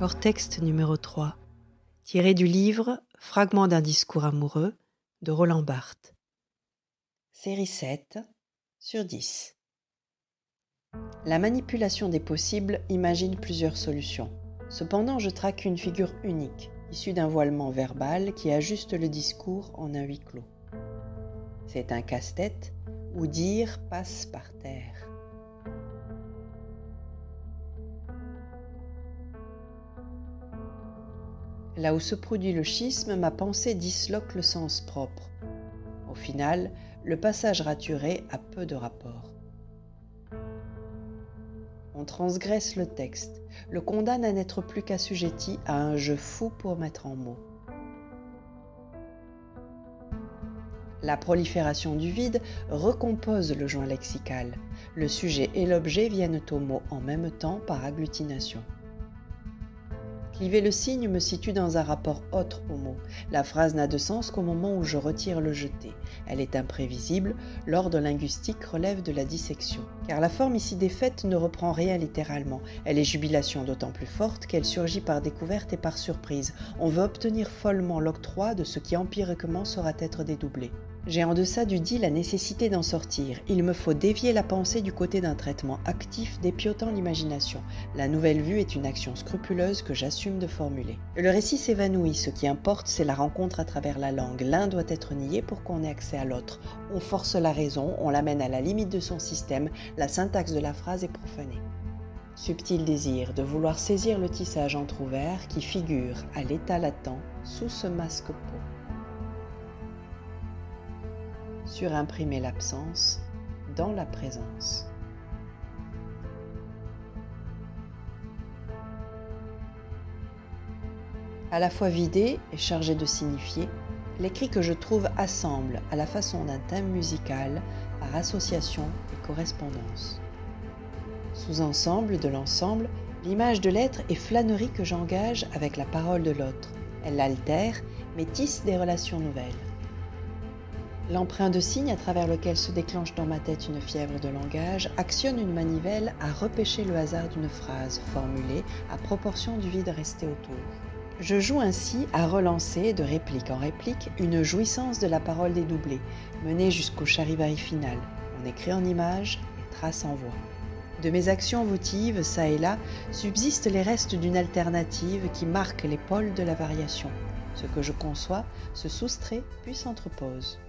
Hors texte numéro 3, tiré du livre Fragment d'un discours amoureux de Roland Barthes. Série 7 sur 10. La manipulation des possibles imagine plusieurs solutions. Cependant, je traque une figure unique, issue d'un voilement verbal qui ajuste le discours en un huis clos. C'est un casse-tête où dire passe par terre. Là où se produit le schisme, ma pensée disloque le sens propre. Au final, le passage raturé a peu de rapport. On transgresse le texte, le condamne à n'être plus qu'assujetti à un jeu fou pour mettre en mots. La prolifération du vide recompose le joint lexical. Le sujet et l'objet viennent au mot en même temps par agglutination. Cliver le signe me situe dans un rapport autre au mot. La phrase n'a de sens qu'au moment où je retire le jeté. Elle est imprévisible, l'ordre linguistique relève de la dissection. Car la forme ici défaite ne reprend rien littéralement. Elle est jubilation d'autant plus forte qu'elle surgit par découverte et par surprise. On veut obtenir follement l'octroi de ce qui empiriquement saura être dédoublé. J'ai en deçà du dit la nécessité d'en sortir. Il me faut dévier la pensée du côté d'un traitement actif dépiotant l'imagination. La nouvelle vue est une action scrupuleuse que j'assume de formuler. Le récit s'évanouit, ce qui importe c'est la rencontre à travers la langue. L'un doit être nié pour qu'on ait accès à l'autre. On force la raison, on l'amène à la limite de son système, la syntaxe de la phrase est profanée. Subtil désir de vouloir saisir le tissage entrouvert qui figure à l'état latent sous ce masque peau. Surimprimer l'absence dans la présence. À la fois vidé et chargé de signifier, l'écrit que je trouve assemble à la façon d'un thème musical par association et correspondance. Sous-ensemble de l'ensemble, l'image de l'être est flânerie que j'engage avec la parole de l'autre. Elle l'altère, mais tisse des relations nouvelles. L'emprunt de signe à travers lequel se déclenche dans ma tête une fièvre de langage actionne une manivelle à repêcher le hasard d'une phrase formulée à proportion du vide resté autour. Je joue ainsi à relancer de réplique en réplique une jouissance de la parole dédoublée, menée jusqu'au charivari final. On écrit en images et trace en voix. De mes actions votives, çà et là, subsistent les restes d'une alternative qui marque les pôles de la variation. Ce que je conçois se soustrait puis s'entrepose.